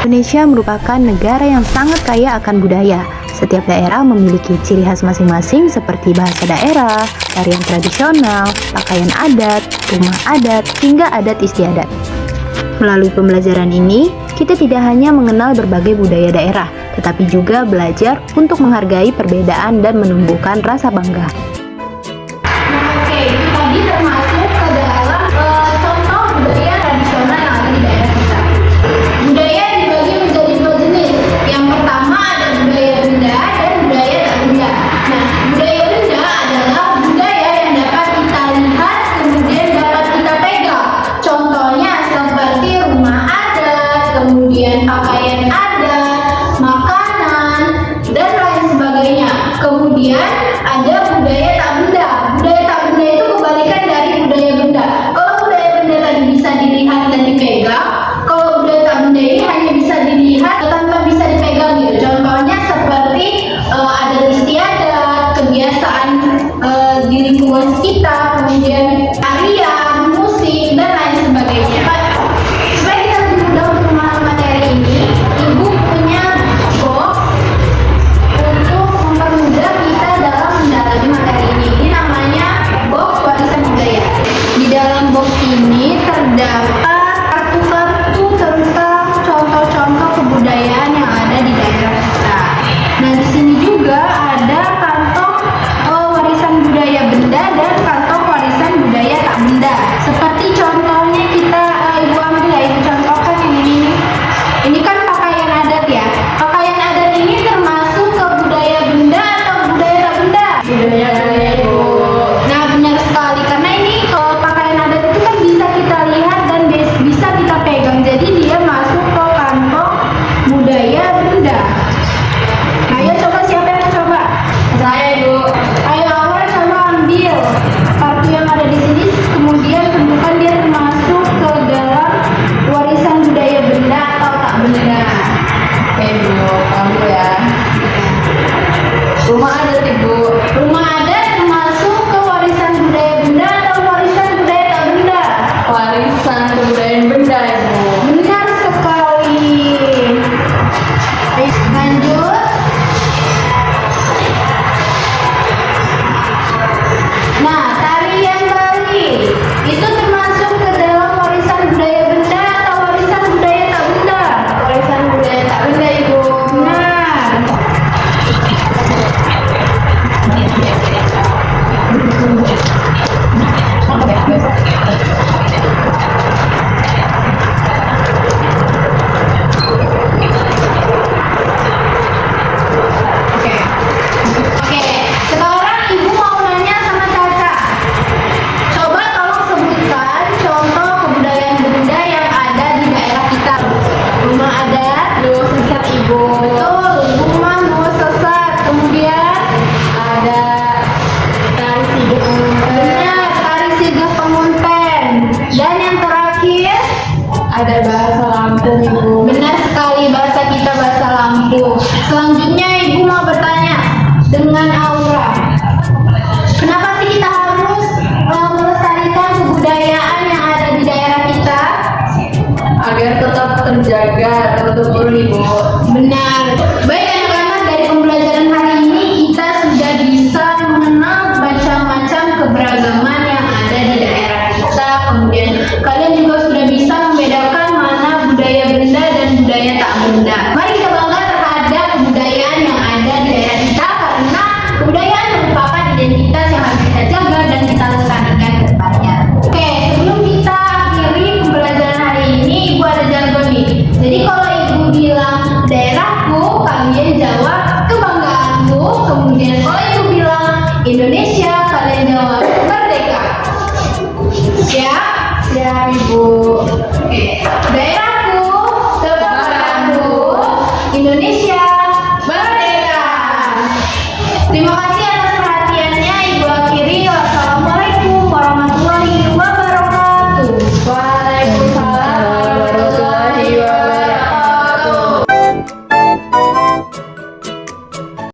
Indonesia merupakan negara yang sangat kaya akan budaya. Setiap daerah memiliki ciri khas masing-masing seperti bahasa daerah, tarian tradisional, pakaian adat, rumah adat, hingga adat istiadat. Melalui pembelajaran ini, kita tidak hanya mengenal berbagai budaya daerah, tetapi juga belajar untuk menghargai perbedaan dan menumbuhkan rasa bangga. Oke, itu tadi termasuk ke dalam contoh budaya tradisional yang ada di daerah kita. Budaya dibagi menjadi dua jenis. Yang pertama ada budaya benda dan budaya tak benda. Nah, budaya benda adalah budaya yang dapat kita lihat kemudian dapat kita pegang. Contohnya seperti rumah adat, kemudian pakaian adat, makanan, dan lain sebagainya. Kemudian ada budaya tak benda. Budaya tak benda itu kebalikan dari budaya benda. Kalau budaya benda tadi bisa dilihat dan dipegang, kalau budaya tak benda ini hanya bisa dilihat tanpa bisa dipegang gitu. Contohnya seperti adat istiadat, kebiasaan di lingkungan sekitar, kemudian tarian, musik, dan lain sebagainya. Supaya kita lebih mudah untuk memahami materi ini, Ibu punya box untuk mempermudah kita dalam mendalami materi ini. Ini namanya box warisan budaya. Di dalam box ini terdapat kartu-kartu tentang contoh-contoh kebudayaan yang ada di daerah kita. Nah, di sini juga ada kantong warisan budaya benda dan kantong warisan budaya tak benda. Seperti contohnya kita Ibu ambil ya, Ibu contohkan yang ini. Ini kan pakaian adat ya. Pakaian adat ini termasuk ke budaya benda atau budaya tak benda? Budaya Ibu. Nah, benar sekali karena ini kalau pakaian adat itu kan bisa kita lihat dan bisa kita pegang. Jadi dia masuk ke kantong budaya benda. Nah, ayo coba siapa yang mau coba? Saya Ibu. Ayo awal coba ambil kartu yang ada di sini, kemudian tentukan dia termasuk ke dalam warisan budaya benda atau tak benda. Oke Bu, ambil ya. Rumah adat Ibu. Rumah adat termasuk ke warisan budaya benda atau warisan budaya tak benda? Warisan kebudayaan benda Ibu. Benar sekali. Baik, lanjut. Nah, tarian Bali itu termasuk ke dalam warisan budaya benda atau warisan budaya tak benda? Warisan budaya tak benda Ibu. Benar. Oke, sekarang Ibu mau nanya sama Caca. Coba tolong sebutkan contoh kebudayaan benda yang ada di daerah kita. Rumah adat, sesat Ibu. Betul, rumah sesat. Kemudian ada tari sigap pengunten. Benar, tari sigap pengunten. Dan yang terakhir ada bahasa Lampung Ibu. Benar sekali, bahasa kita bahasa Lampung. Selanjutnya Ibu mau bertanya dengan Aura. Kenapa sih kita harus melestarikan kebudayaan yang ada di daerah kita? Agar tetap terjaga terlebih Ibu. Benar. Baik anak-anak, dari pembelajaran hari ini kita sudah bisa mengenal macam-macam keberagaman yang ada di daerah kita. Kemudian kalian juga sudah bisa membedakan mana budaya benda dan budaya tak benda. Mari kita bangga terhadap kebudayaan yang ada di daerah kita karena kebudayaan merupakan identitas yang harus kita jaga dan kita lestarikan ke depannya. Oke, sebelum kita akhiri pembelajaran hari ini, Ibu ada jargon nih. Jadi kalau Ibu bilang